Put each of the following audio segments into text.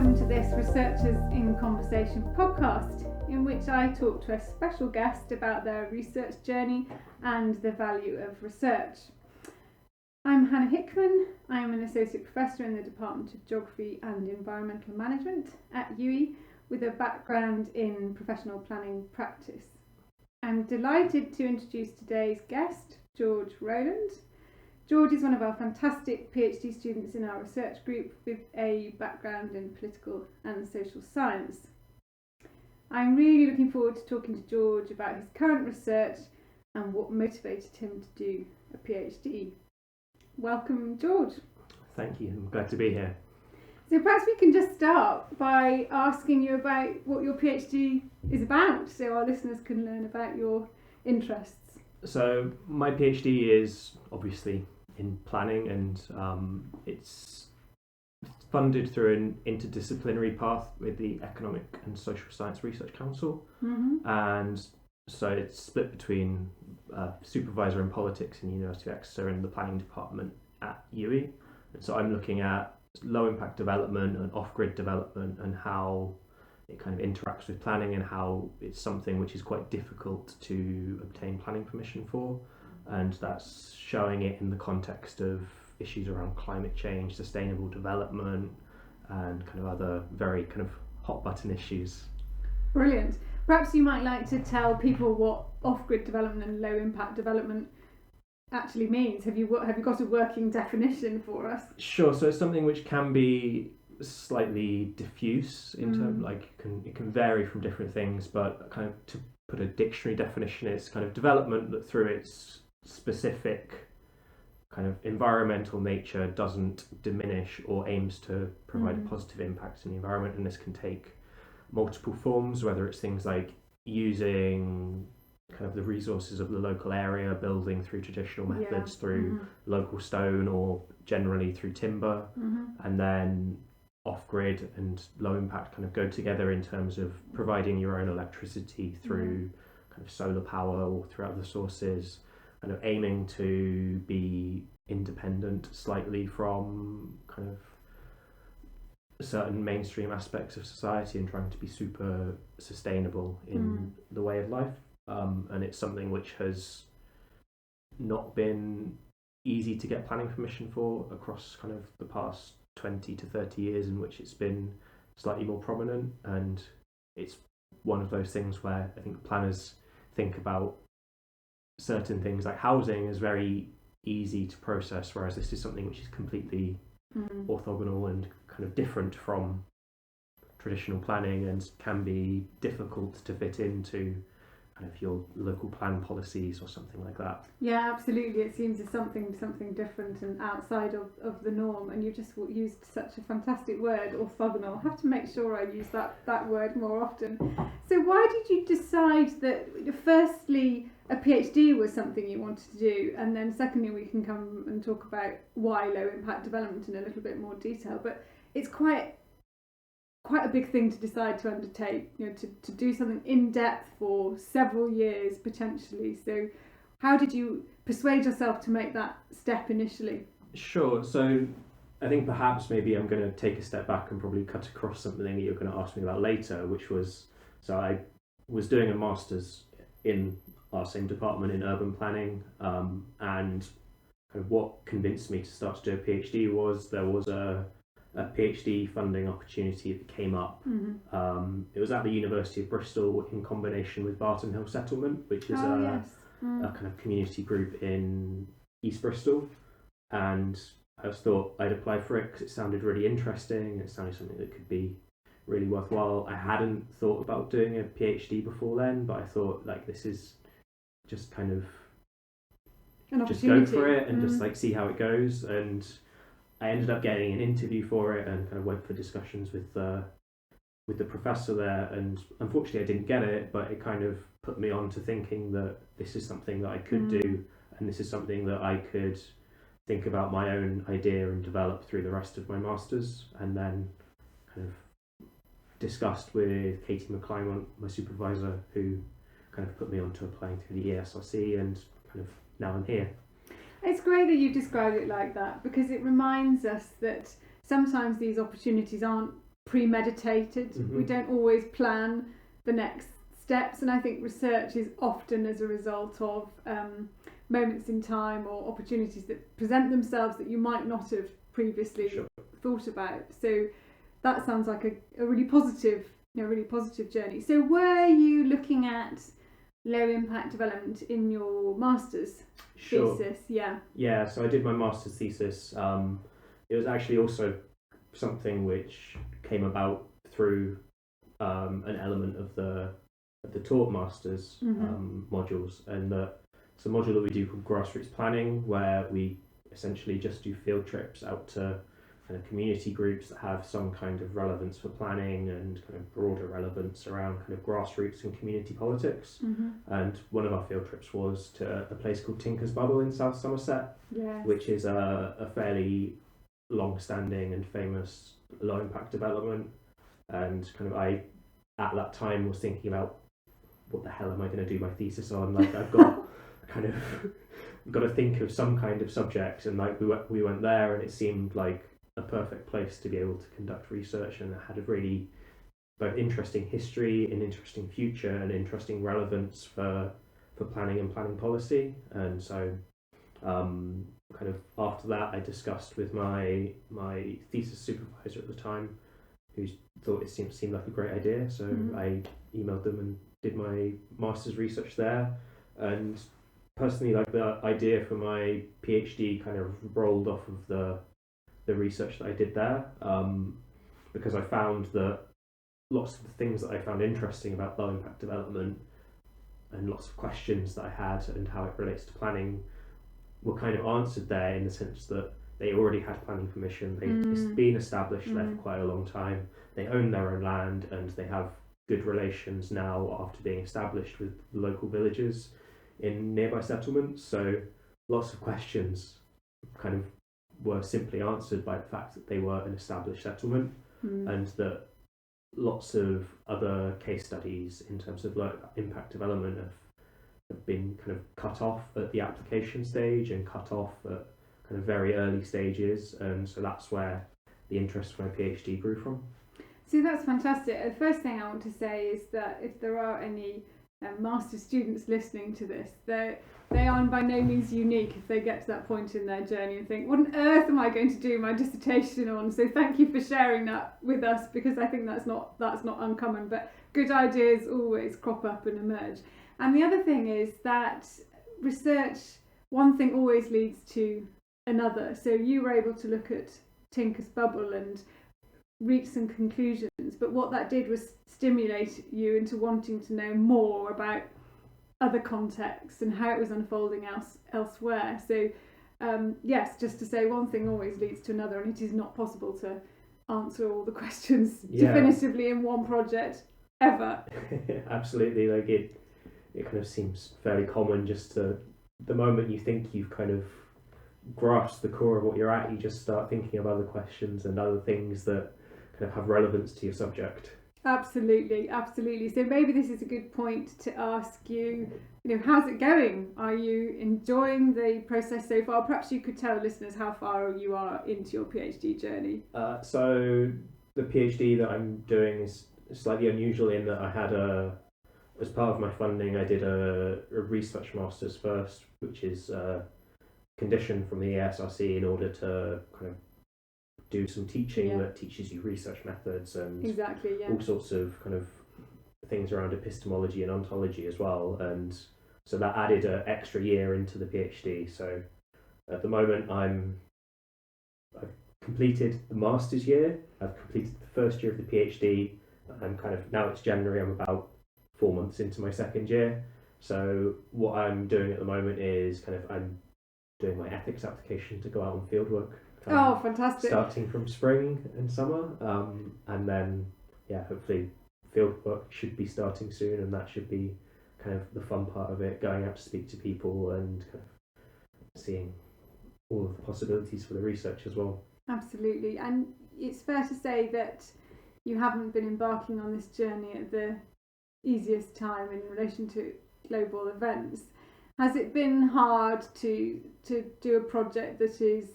Welcome to this Researchers in Conversation podcast, in which I talk to a special guest about their research journey and the value of research. I'm Hannah Hickman. I am an Associate Professor in the Department of Geography and Environmental Management at UWE with a background in professional planning practice. I'm delighted to introduce today's guest, George Rowland. George is one of our fantastic PhD students in our research group with a background in political and social science. I'm really looking forward to talking to George about his current research and what motivated him to do a PhD. Welcome, George. Thank you, I'm glad to be here. So perhaps we can just start by asking you about what your PhD is about, so our listeners can learn about your interests. So my PhD is obviously in planning, and it's funded through an interdisciplinary path with the Economic and Social Science Research Council. And so it's split between supervisor in politics in the University of Exeter and the planning department at UWE. And so I'm looking at low impact development and off-grid development and how it kind of interacts with planning and how it's something which is quite difficult to obtain planning permission for. And that's showing it in the context of issues around climate change, sustainable development, and kind of other very kind of hot button issues. Brilliant. Perhaps you might like to tell people what off-grid development and low impact development actually means. Have you got a working definition for us? Sure. So it's something which can be slightly diffuse in terms, like it can vary from different things, but kind of to put a dictionary definition, it's kind of development that through its specific kind of environmental nature doesn't diminish or aims to provide a positive impact in the environment. And this can take multiple forms, whether it's things like using kind of the resources of the local area, building through traditional methods, through local stone, or generally through timber. And then off-grid and low impact kind of go together in terms of providing your own electricity through kind of solar power or through other sources, kind of aiming to be independent slightly from kind of certain mainstream aspects of society and trying to be super sustainable in the way of life. And it's something which has not been easy to get planning permission for across kind of the past 20 to 30 years, in which it's been slightly more prominent. And it's one of those things where I think planners think about certain things like housing is very easy to process, whereas this is something which is completely orthogonal and kind of different from traditional planning and can be difficult to fit into kind of your local plan policies or something like that. Yeah, absolutely. It seems it's something different and outside of the norm, and you just used such a fantastic word, orthogonal. I have to make sure I use that word more often. So why did you decide that firstly a PhD was something you wanted to do, and then secondly we can come and talk about why low impact development in a little bit more detail? But it's quite a big thing to decide to undertake, to do something in depth for several years potentially. So how did you persuade yourself to make that step initially? Sure. So I think perhaps maybe I'm going to take a step back and probably cut across something that you're going to ask me about later, which was, so I was doing a master's in our same department in urban planning, and kind of what convinced me to start to do a PhD was there was a PhD funding opportunity that came up. It was at the University of Bristol in combination with Barton Hill Settlement, which is a kind of community group in East Bristol. And I just thought I'd apply for it because it sounded really interesting. It sounded something that could be really worthwhile. I hadn't thought about doing a PhD before then, but I thought like this is just kind of just go for it and just like see how it goes. And I ended up getting an interview for it and kind of went for discussions with the professor there, and unfortunately I didn't get it, but it kind of put me on to thinking that this is something that I could do, and this is something that I could think about my own idea and develop through the rest of my masters. And then kind of discussed with Katie McClymont, my supervisor, who kind of put me on to applying through the ESRC, and kind of now I'm here. It's great that you describe it like that, because it reminds us that sometimes these opportunities aren't premeditated. We don't always plan the next steps, and I think research is often as a result of moments in time or opportunities that present themselves that you might not have previously thought about. So that sounds like a really positive, really positive journey. So were you looking at low impact development in your master's thesis? Yeah, so I did my master's thesis. It was actually also something which came about through an element of the taught masters modules, and it's a module that we do called grassroots planning, where we essentially just do field trips out to kind of community groups that have some kind of relevance for planning and kind of broader relevance around kind of grassroots and community politics. And one of our field trips was to a place called Tinker's Bubble in South Somerset, which is a fairly long-standing and famous low-impact development. And kind of I, at that time, was thinking about what the hell am I going to do my thesis on? Like, I've got kind of got to think of some kind of subject, and like we went there, and it seemed like a perfect place to be able to conduct research, and it had a really both interesting history, an interesting future, and interesting relevance for planning and planning policy. And so kind of after that, I discussed with my thesis supervisor at the time, who thought it seemed like a great idea. So I emailed them and did my master's research there. And personally, like, the idea for my PhD kind of rolled off of the research that I did there, because I found that lots of the things that I found interesting about low impact development and lots of questions that I had and how it relates to planning were kind of answered there, in the sense that they already had planning permission. They've been established there for quite a long time. They own their own land, and they have good relations now after being established with local villages in nearby settlements. So lots of questions kind of were simply answered by the fact that they were an established settlement, and that lots of other case studies in terms of low impact development have been kind of cut off at the application stage and cut off at kind of very early stages. And so that's where the interest for my PhD grew from. So that's fantastic. The first thing I want to say is that if there are any master's students listening to this, they are by no means unique if they get to that point in their journey and think, what on earth am I going to do my dissertation on? So thank you for sharing that with us, because I think that's not uncommon, but good ideas always crop up and emerge. And the other thing is that research, one thing always leads to another. So you were able to look at Tinker's Bubble and reach some conclusions, but what that did was stimulate you into wanting to know more about other contexts and how it was unfolding elsewhere. So yes, just to say, one thing always leads to another, and it is not possible to answer all the questions definitively in one project ever. Absolutely. Like it kind of seems fairly common, just to the moment you think you've kind of grasped the core of what you're at, you just start thinking of other questions and other things that kind of have relevance to your subject. Absolutely. So maybe this is a good point to ask you, how's it going? Are you enjoying the process so far? Perhaps you could tell listeners how far you are into your PhD journey. So the PhD that I'm doing is slightly unusual in that I had as part of my funding, I did a research master's first, which is a condition from the ASRC in order to kind of do some teaching that teaches you research methods and all sorts of kind of things around epistemology and ontology as well. And so that added an extra year into the PhD. So at the moment I've completed the master's year, I've completed the first year of the PhD. I'm kind of, now it's January, I'm about 4 months into my second year. So what I'm doing at the moment is I'm doing my ethics application to go out on fieldwork. Fantastic. Starting from spring and summer. And then, hopefully fieldwork should be starting soon, and that should be kind of the fun part of it, going out to speak to people and kind of seeing all of the possibilities for the research as well. Absolutely. And it's fair to say that you haven't been embarking on this journey at the easiest time in relation to global events. Has it been hard to do a project that is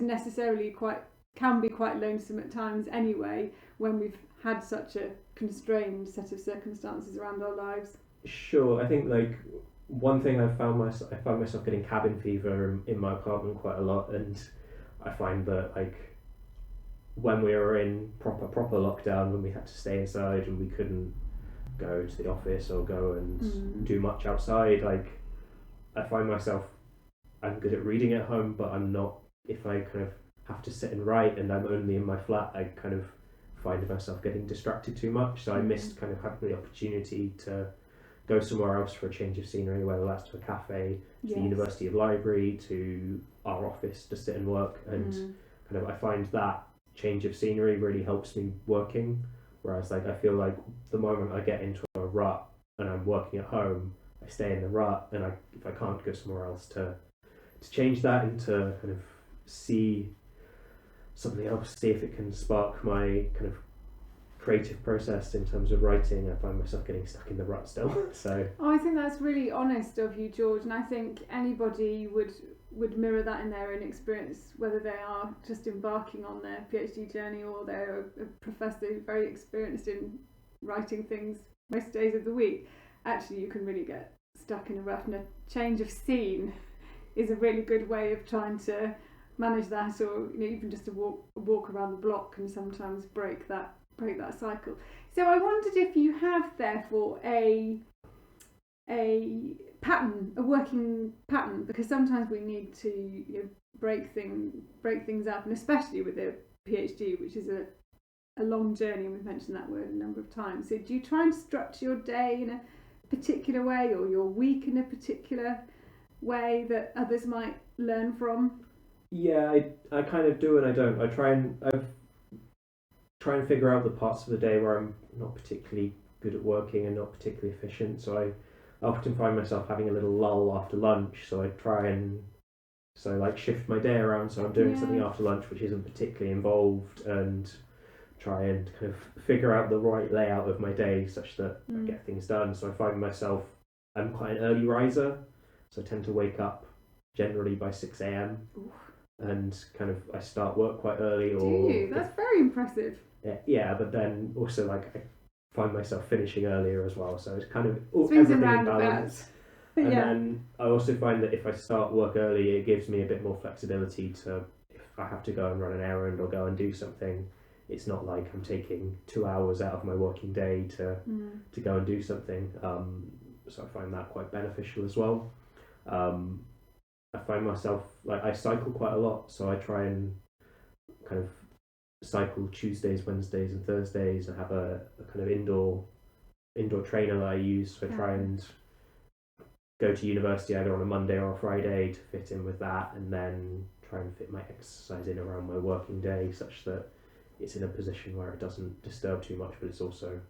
necessarily quite can be quite lonesome at times anyway when we've had such a constrained set of circumstances around our lives. Sure, I think like one thing I found myself getting cabin fever in my apartment quite a lot, and I find that like when we were in proper lockdown, when we had to stay inside and we couldn't go to the office or go and do much outside, like I find myself, I'm good at reading at home, but I'm not if I kind of have to sit and write and I'm only in my flat. I kind of find myself getting distracted too much, so I missed kind of having the opportunity to go somewhere else for a change of scenery, whether that's to a cafe, to the university library, to our office to sit and work, and kind of I find that change of scenery really helps me working, whereas like I feel like the moment I get into a rut and I'm working at home, I stay in the rut, and if I can't go somewhere else to change that and to kind of see something else, see if it can spark my kind of creative process in terms of writing, I find myself getting stuck in the rut still. So I think that's really honest of you, George, and I think anybody would mirror that in their own experience, whether they are just embarking on their PhD journey or they're a professor who's very experienced in writing things most days of the week. Actually, you can really get stuck in a rut, and a change of scene is a really good way of trying to manage that, or even just a walk around the block can sometimes break that cycle. So I wondered if you have therefore a pattern, a working pattern, because sometimes we need to break things up, and especially with a PhD, which is a long journey, and we've mentioned that word a number of times. So do you try and structure your day in a particular way, or your week in a particular way that others might learn from? Yeah, I kind of do and I don't. I try and figure out the parts of the day where I'm not particularly good at working and not particularly efficient. So I often find myself having a little lull after lunch. So I try and shift my day around. So I'm doing something after lunch which isn't particularly involved, and try and kind of figure out the right layout of my day such that I get things done. So I find myself, I'm quite an early riser, so I tend to wake up generally by 6 a.m. and kind of I start work quite early. Do you? That's very impressive. Yeah, but then also like I find myself finishing earlier as well, so it's kind of swings everything and in balance. And then I also find that if I start work early, it gives me a bit more flexibility to, if I have to go and run an errand or go and do something, it's not like I'm taking 2 hours out of my working day to go and do something. So I find that quite beneficial as well. I find myself, like, I cycle quite a lot, so I try and kind of cycle Tuesdays, Wednesdays and Thursdays. I have a kind of indoor trainer that I use, so I try and go to university either on a Monday or a Friday to fit in with that, and then try and fit my exercise in around my working day such that it's in a position where it doesn't disturb too much, but it's also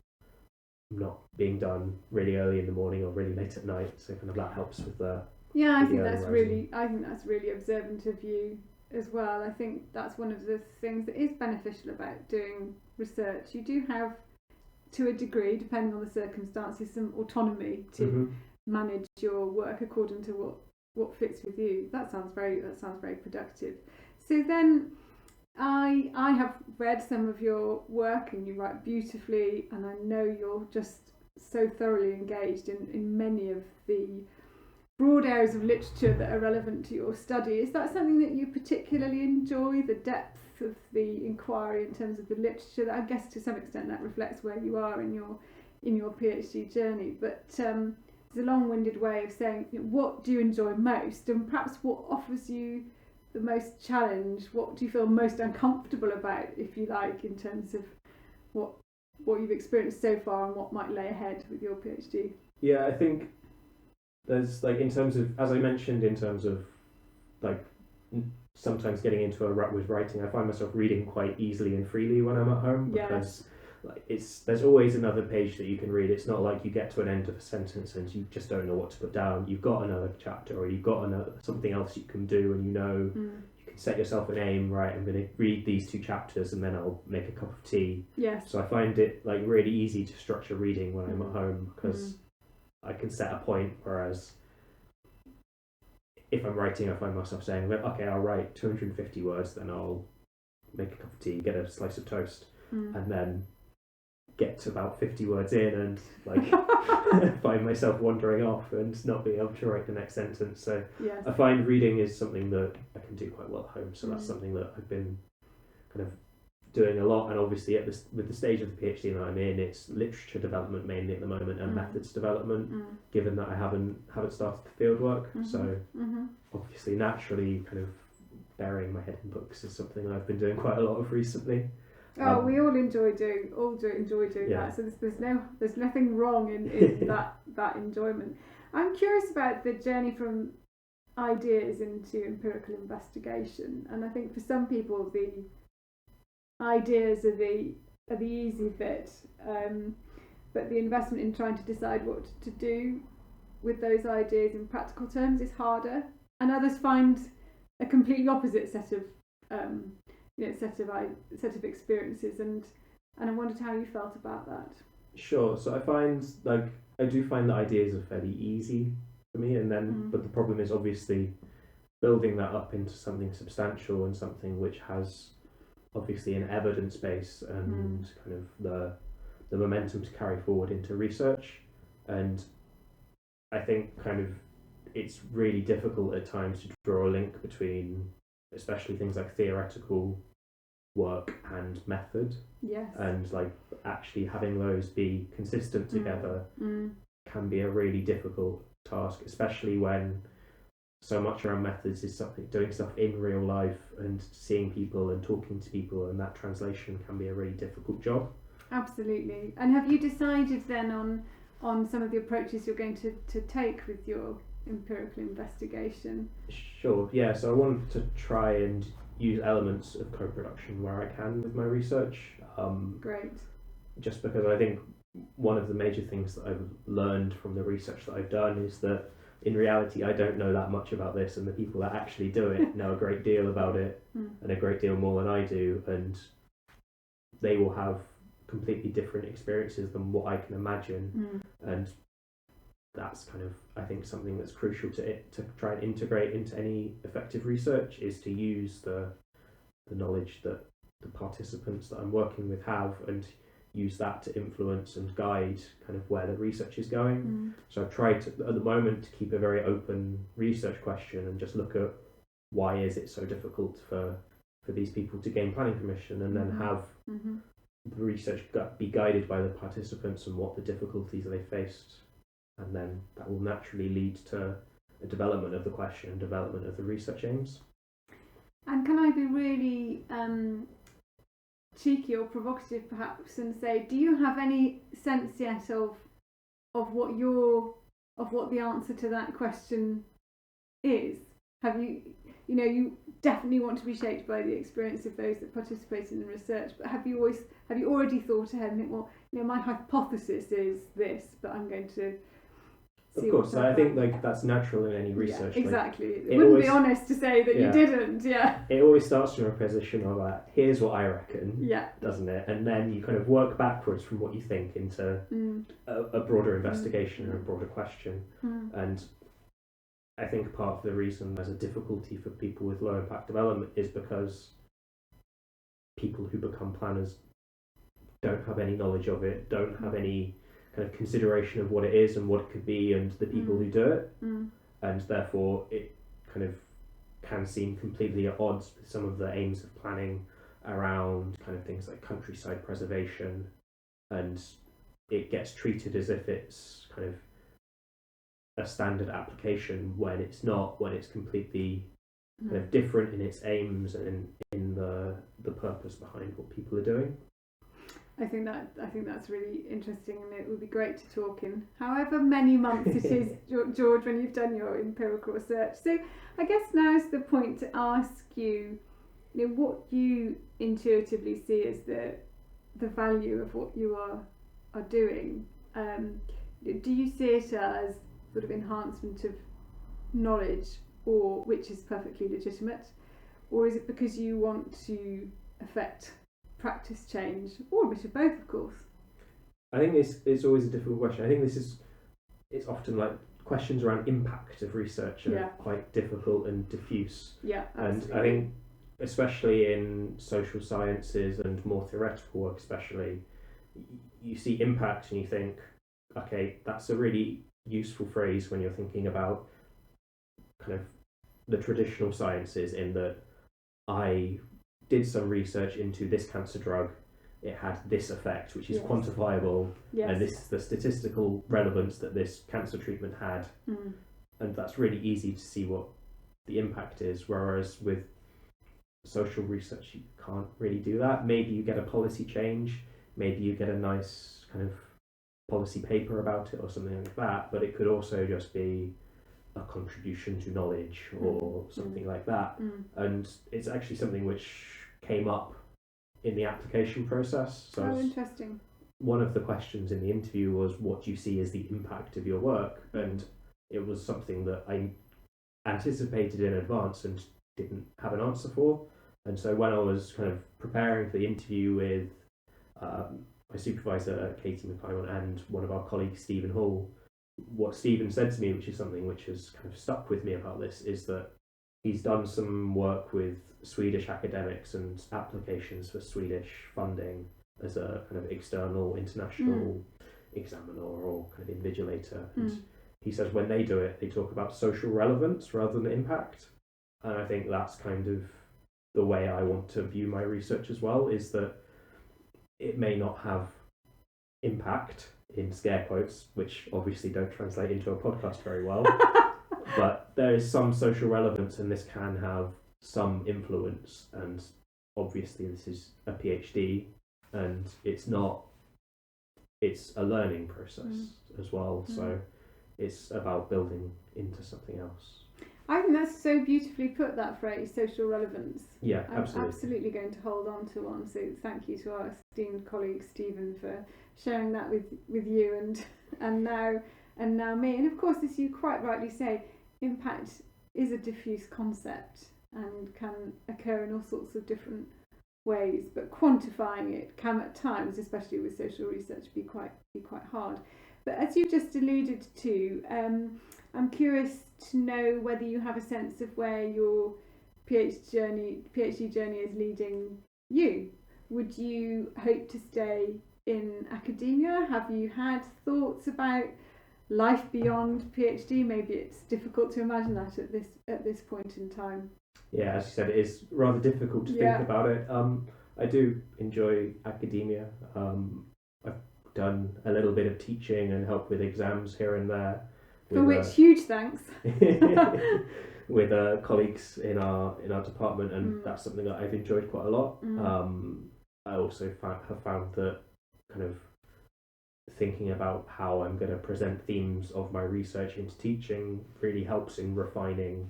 not being done really early in the morning or really late at night, so kind of that helps with the I think that's really observant of you as well. I think that's one of the things that is beneficial about doing research. You do have, to a degree, depending on the circumstances, some autonomy to manage your work according to what fits with you. That sounds very productive. So then I have read some of your work, and you write beautifully, and I know you're just so thoroughly engaged in many of the broad areas of literature that are relevant to your study. Is that something that you particularly enjoy, the depth of the inquiry in terms of the literature? I guess to some extent that reflects where you are in your PhD journey, but it's a long-winded way of saying, what do you enjoy most, and perhaps what offers you the most challenge? What do you feel most uncomfortable about, if you like, in terms of what you've experienced so far and what might lay ahead with your PhD? Yeah, I think there's, like, in terms of, as I mentioned, in terms of like sometimes getting into a rut with writing, I find myself reading quite easily and freely when I'm at home, because like there's always another page that you can read. It's not like you get to an end of a sentence and you just don't know what to put down. You've got another chapter, or you've got something else you can do, and you can set yourself an aim, right? I'm going to read these 2 chapters and then I'll make a cup of tea. Yes. So I find it like really easy to structure reading when I'm at home, because I can set a point, whereas if I'm writing, I find myself saying, okay, I'll write 250 words, then I'll make a cup of tea, get a slice of toast, and then get to about 50 words in and like find myself wandering off and not being able to write the next sentence. So yes. I find reading is something that I can do quite well at home. So that's something that I've been kind of doing a lot. And obviously with the stage of the PhD that I'm in, it's literature development mainly at the moment and methods development, given that I haven't started the field work. So obviously naturally kind of burying my head in books is something I've been doing quite a lot of recently. Oh, we all enjoy doing that. So there's nothing wrong in that enjoyment. I'm curious about the journey from ideas into empirical investigation, and I think for some people the ideas are the easy bit, but the investment in trying to decide what to do with those ideas in practical terms is harder, and others find a completely opposite set of set of experiences, and I wondered how you felt about that. Sure. So I do find that ideas are fairly easy for me, and then but the problem is obviously building that up into something substantial and something which has obviously an evidence base and kind of the momentum to carry forward into research. And I think kind of it's really difficult at times to draw a link between especially things like theoretical work and method. Yes. And like actually having those be consistent together can be a really difficult task, especially when so much around methods is doing stuff in real life and seeing people and talking to people, and that translation can be a really difficult job. Absolutely. And have you decided then on some of the approaches you're going to take with your empirical investigation? Sure, yeah. So I wanted to try and use elements of co-production where I can with my research. Great. Just because I think one of the major things that I've learned from the research that I've done is that in reality I don't know that much about this, and the people that actually do it know a great deal about it and a great deal more than I do, and they will have completely different experiences than what I can imagine. And that's kind of, I think, something that's crucial to try and integrate into any effective research, is to use the knowledge that the participants that I'm working with have and use that to influence and guide kind of where the research is going. So I've tried to, at the moment, to keep a very open research question and just look at why is it so difficult for these people to gain planning permission, and then have the research be guided by the participants and what the difficulties they faced. And then that will naturally lead to a development of the question and development of the research aims. And can I be really cheeky or provocative perhaps and say, do you have any sense yet of what the answer to that question is? Have you definitely want to be shaped by the experience of those that participate in the research, but have you already thought ahead and think, well, my hypothesis is this, but I'm going to see. Of course, I think that's natural in any research. Yeah, exactly. It wouldn't be honest to say that you didn't. Yeah. It always starts from a position of here's what I reckon. Doesn't it? And then you kind of work backwards from what you think into a broader investigation or a broader question. And I think part of the reason there's a difficulty for people with low impact development is because people who become planners don't have any knowledge of it, don't have any kind of consideration of what it is and what it could be and the people who do it, and therefore it kind of can seem completely at odds with some of the aims of planning around kind of things like countryside preservation, and it gets treated as if it's kind of a standard application when it's not, when it's completely kind of different in its aims and in the purpose behind what people are doing. I think that's really interesting, and it would be great to talk in however many months it is, George, when you've done your empirical research. So I guess now is the point to ask you, what you intuitively see as the value of what you are doing. Do you see it as sort of enhancement of knowledge, or which is perfectly legitimate, or is it because you want to affect practice change, or a bit of both, of course? I think it's always a difficult question. I think it's often like questions around impact of research are quite difficult and diffuse. Yeah, and absolutely. I think especially in social sciences and more theoretical work especially, you see impact and you think, okay, that's a really useful phrase when you're thinking about kind of the traditional sciences, in that I did some research into this cancer drug, it had this effect, which is quantifiable, and this is the statistical relevance that this cancer treatment had, and that's really easy to see what the impact is, whereas with social research you can't really do that. Maybe you get a policy change, maybe you get a nice kind of policy paper about it or something like that, but it could also just be a contribution to knowledge or something like that. And it's actually something which came up in the application process. So interesting. One of the questions in the interview was, what do you see as the impact of your work? And it was something that I anticipated in advance and didn't have an answer for. And so when I was kind of preparing for the interview with my supervisor, Katie McClymont, and one of our colleagues, Stephen Hall, what Stephen said to me, which is something which has kind of stuck with me about this, is that he's done some work with Swedish academics and applications for Swedish funding as a kind of external international examiner or kind of invigilator. And he says when they do it, they talk about social relevance rather than impact. And I think that's kind of the way I want to view my research as well, is that it may not have impact, in scare quotes, which obviously don't translate into a podcast very well, but there is some social relevance and this can have some influence. And obviously this is a PhD and it's a learning process as well, so it's about building into something else. I think that's so beautifully put, that phrase, social relevance. Yeah, I'm absolutely going to hold on to one. So thank you to our esteemed colleague Stephen for sharing that with you and now me. And of course, as you quite rightly say, impact is a diffuse concept and can occur in all sorts of different ways. But quantifying it can at times, especially with social research, be quite hard. But as you just alluded to, I'm curious to know whether you have a sense of where your PhD journey is leading you. Would you hope to stay in academia? Have you had thoughts about life beyond PhD? Maybe it's difficult to imagine that at this point in time. Yeah, as you said, it is rather difficult to think about it. I do enjoy academia. I've done a little bit of teaching and help with exams here and there. For which huge thanks. With colleagues in our department, and that's something that I've enjoyed quite a lot. I also have found that kind of thinking about how I'm going to present themes of my research into teaching really helps in refining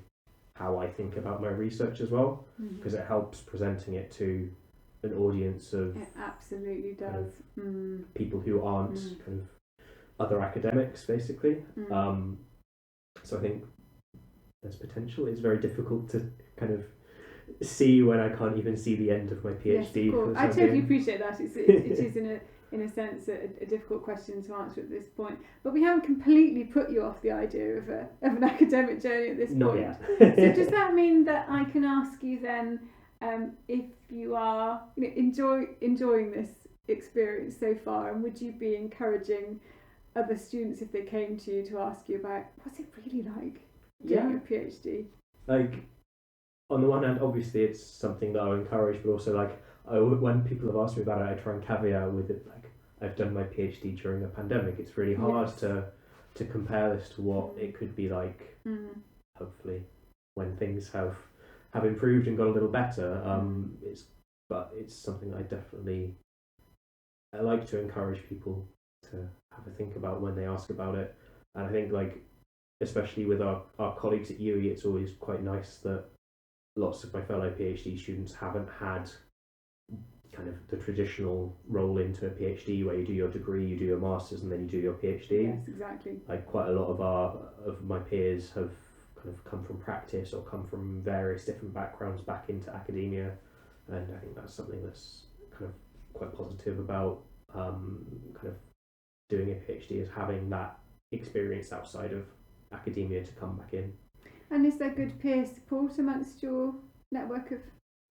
how I think about my research as well, because it helps presenting it to an audience of it absolutely does kind of people who aren't kind of other academics, basically. So I think there's potential. It's very difficult to kind of see when I can't even see the end of my PhD. Yes, I totally appreciate that. It is in a sense a difficult question to answer at this point. But we haven't completely put you off the idea of an academic journey at this point. Not yet. So does that mean that I can ask you then, if you are enjoying this experience so far, and would you be encouraging other students, if they came to you, to ask you about what's it really like doing a PhD? Like, on the one hand, obviously it's something that I would encourage, but also like when people have asked me about it, I try and caveat with it, like, I've done my PhD during a pandemic. It's really hard to compare this to what it could be like, hopefully, when things have improved and got a little better. It's something I like to encourage people to have a think about when they ask about it. And I think, like, especially with our colleagues at UWE, it's always quite nice that lots of my fellow PhD students haven't had kind of the traditional roll into a PhD where you do your degree, you do your master's, and then you do your PhD. Yes, exactly. Like, quite a lot of my peers have kind of come from practice or come from various different backgrounds back into academia, and I think that's something that's kind of quite positive about kind of doing a PhD, is having that experience outside of academia to come back in. And is there good peer support amongst your network of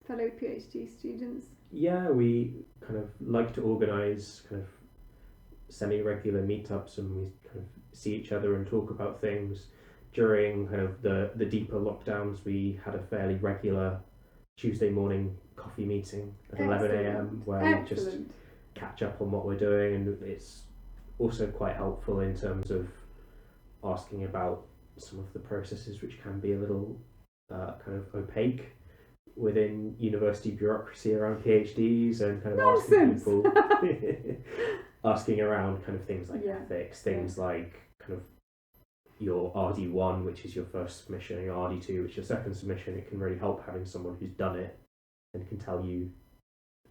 fellow PhD students? Yeah, we kind of like to organise kind of semi-regular meetups, and we kind of see each other and talk about things. During kind of the deeper lockdowns, we had a fairly regular Tuesday morning coffee meeting at 11 a.m. where we just catch up on what we're doing, and it's also quite helpful in terms of asking about some of the processes which can be a little kind of opaque within university bureaucracy around PhDs, and kind of asking people asking around kind of things like ethics, things like kind of your RD1, which is your first submission, and your RD2, which is your second submission. It can really help having someone who's done it and can tell you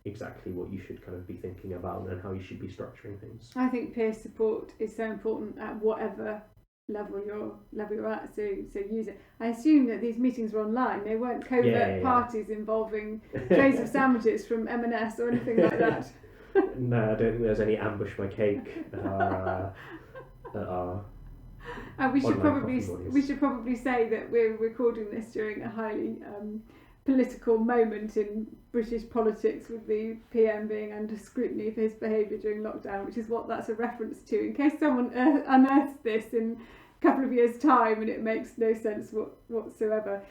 exactly what you should kind of be thinking about and how you should be structuring things. I think peer support is so important at whatever level you're at, so use it. I assume that these meetings were online. They weren't covert parties involving trays of sandwiches from M&S or anything like that. No, I don't think there's any ambush by cake at our we should probably say that we're recording this during a highly political moment in British politics, with the PM being under scrutiny for his behaviour during lockdown, which is what that's a reference to, in case someone unearths this in a couple of years' time and it makes no sense whatsoever.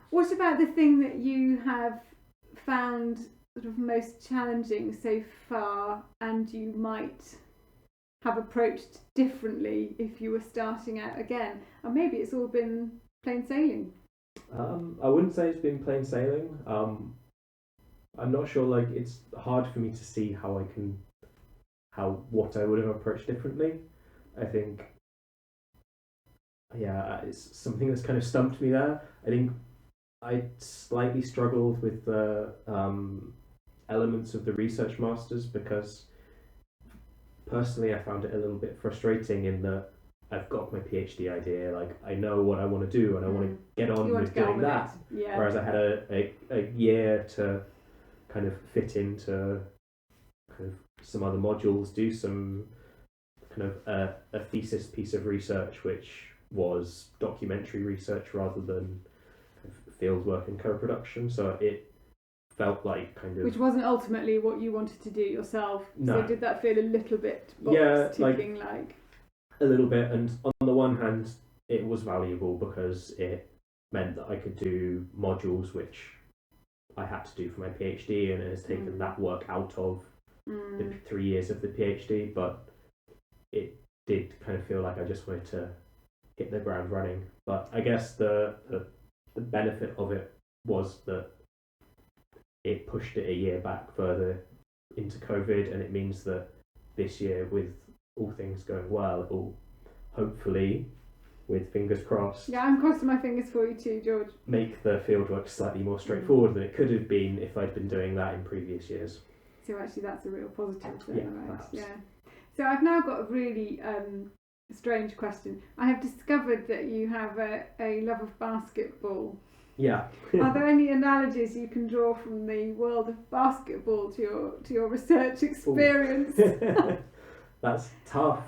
What about the thing that you have found sort of most challenging so far, and you might have approached differently if you were starting out again? Or maybe it's all been plain sailing. I wouldn't say it's been plain sailing. I'm not sure, like, it's hard for me to see what I would have approached differently. I think, it's something that's kind of stumped me there. I think I slightly struggled with the elements of the research masters, because personally I found it a little bit frustrating in that I've got my PhD idea, like I know what I want to do and I want to get on with doing that. Yeah. Whereas I had a year to kind of fit into kind of some other modules, do some kind of a thesis piece of research which was documentary research rather than kind of field work and co-production. So it felt like kind of... Which wasn't ultimately what you wanted to do yourself. No. So did that feel a little bit ticking like... A little bit, and on the one hand it was valuable because it meant that I could do modules which I had to do for my PhD, and it has taken that work out of the 3 years of the PhD, but it did kind of feel like I just wanted to hit the ground running. But I guess the benefit of it was that it pushed it a year back further into COVID, and it means that this year, with all things going well, it will hopefully, with fingers crossed... Yeah, I'm crossing my fingers for you too, George. ...make the fieldwork slightly more straightforward than it could have been if I'd been doing that in previous years. So actually that's a real positive then, right? Perhaps. Yeah. So I've now got a really strange question. I have discovered that you have a love of basketball. Yeah. Are there any analogies you can draw from the world of basketball to your research experience? That's tough.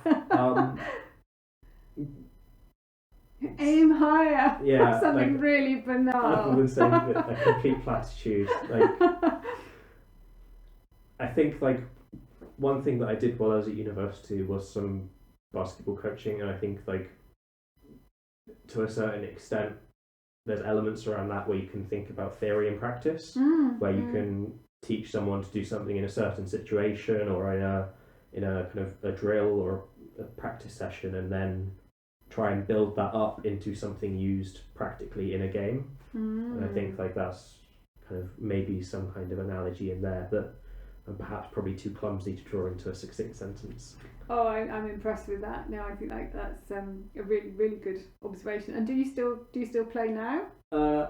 Aim higher. Yeah, something like, really banal. Other than saying a complete platitude. I think one thing that I did while I was at university was some basketball coaching, and I think to a certain extent there's elements around that where you can think about theory and practice, where you can teach someone to do something in a certain situation or in a kind of a drill or a practice session, and then try and build that up into something used practically in a game. And I think that's kind of maybe some kind of analogy in there that I'm perhaps probably too clumsy to draw into a succinct sentence. Oh, I'm impressed with that. No, I think that's a really, really good observation. And do you still play now?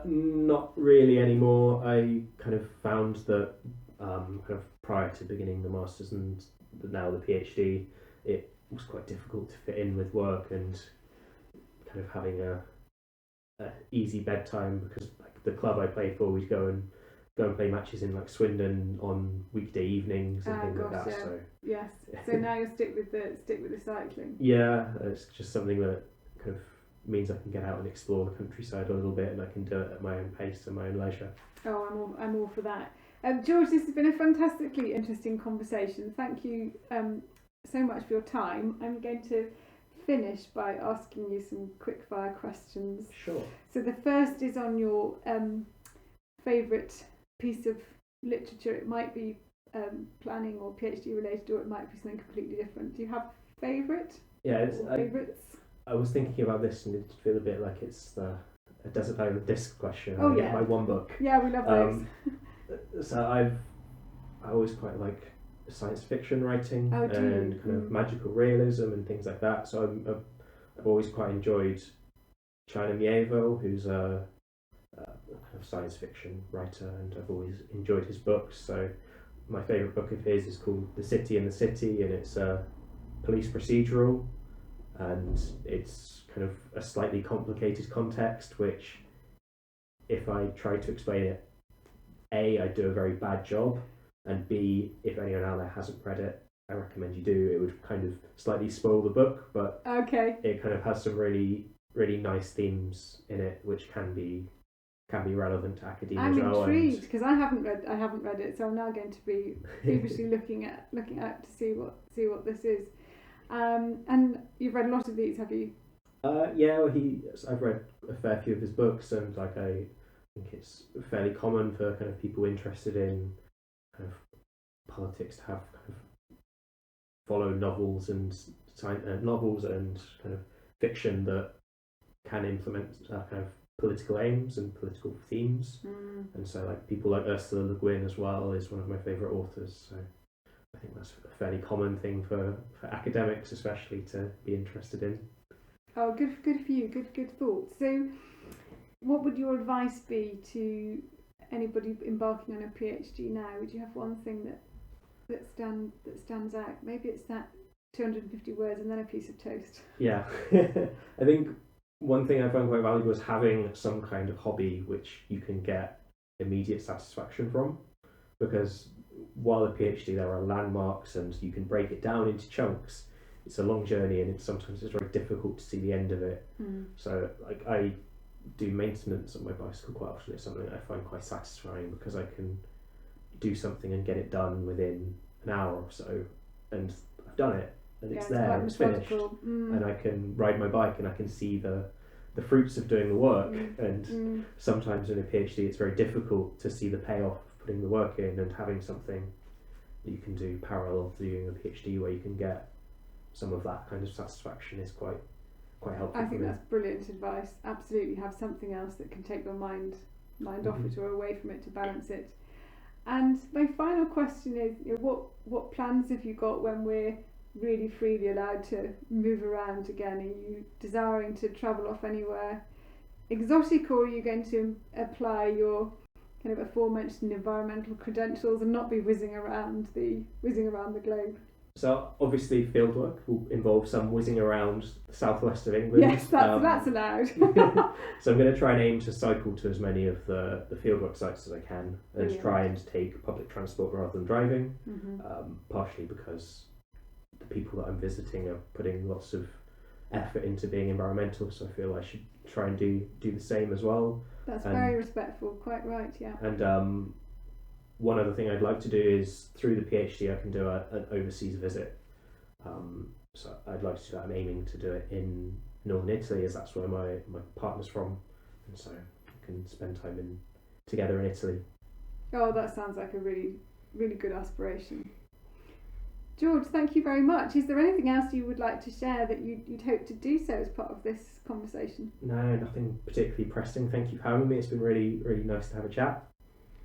Not really anymore. I kind of found that kind of prior to beginning the masters and now the PhD, it was quite difficult to fit in with work and kind of having a easy bedtime, because like the club I played for, we'd go and play matches in like Swindon on weekday evenings and things like that. Yeah. So yes. So now you'll stick with the cycling. Yeah, it's just something that kind of means I can get out and explore the countryside a little bit, and I can do it at my own pace and my own leisure. Oh, I'm all for that. George, this has been a fantastically interesting conversation. Thank you so much for your time. I'm going to finish by asking you some quickfire questions. Sure. So the first is on your favourite piece of literature. It might be planning or PhD related, or it might be something completely different. Do you have favourite? Yeah, favourites? I was thinking about this, and it feel a bit like it's a Desert Island Disc question. Oh, I yeah. get my one book. Yeah, we love those. So I always quite like science fiction writing and kind of magical realism and things like that. So I've always quite enjoyed China Miéville, who's a kind of science fiction writer, and I've always enjoyed his books. So my favourite book of his is called The City in the City, and it's a police procedural, and it's kind of a slightly complicated context, which if I try to explain it, A, I do a very bad job, and B, if anyone out there hasn't read it, I recommend you do. It would kind of slightly spoil the book, but it kind of has some really, really nice themes in it, which can be relevant to academia as well. I'm intrigued because I haven't read it, so I'm now going to be feverishly looking out to see what this is. And you've read a lot of these, have you? Yeah, well, I've read a fair few of his books, and I think it's fairly common for kind of people interested in kind of politics to have kind of follow novels and kind of fiction that can implement kind of political aims and political themes. And so like people like Ursula Le Guin as well is one of my favourite authors. So I think that's a fairly common thing for academics especially to be interested in. Oh, good for you. Good thoughts. So what would your advice be to anybody embarking on a PhD now? Would you have one thing that stands out? Maybe it's that 250 words and then a piece of toast. Yeah. I think one thing I found quite valuable is having some kind of hobby which you can get immediate satisfaction from, because while a PhD there are landmarks and you can break it down into chunks, it's a long journey and sometimes it's very difficult to see the end of it. So like I do maintenance on my bicycle quite often. It's something I find quite satisfying because I can do something and get it done within an hour or so, and I've done it and it's there, it's finished, and I can ride my bike and I can see the fruits of doing the work. And sometimes in a PhD it's very difficult to see the payoff of putting the work in, and having something that you can do parallel to doing a PhD where you can get some of that kind of satisfaction is quite helpful. I think that's brilliant advice. Absolutely, have something else that can take your mind off it or away from it to balance it. And my final question is, what plans have you got when we're really freely allowed to move around again? Are you desiring to travel off anywhere exotic, or are you going to apply your kind of aforementioned environmental credentials and not be whizzing around the globe? So obviously fieldwork will involve some whizzing around the southwest of England. Yes, that's allowed. So I'm going to try and aim to cycle to as many of the fieldwork sites as I can, and try and take public transport rather than driving, partially because the people that I'm visiting are putting lots of effort into being environmental, so I feel I should try and do the same as well. That's very respectful, quite right, yeah. And one other thing I'd like to do is, through the PhD, I can do an overseas visit. So I'd like to do that. I'm aiming to do it in northern Italy, as that's where my partner's from, and so I can spend time together in Italy. Oh, that sounds like a really, really good aspiration. George, thank you very much. Is there anything else you would like to share that you'd hope to do so as part of this conversation? No, nothing particularly pressing. Thank you for having me. It's been really, really nice to have a chat.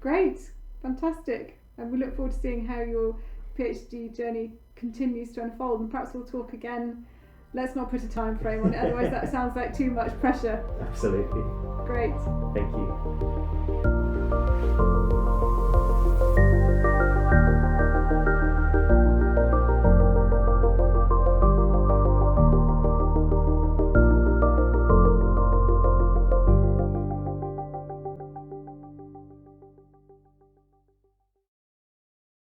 Great. Fantastic. And we look forward to seeing how your PhD journey continues to unfold, and perhaps we'll talk again. Let's not put a time frame on it, otherwise that sounds like too much pressure. Absolutely. Great. Thank you.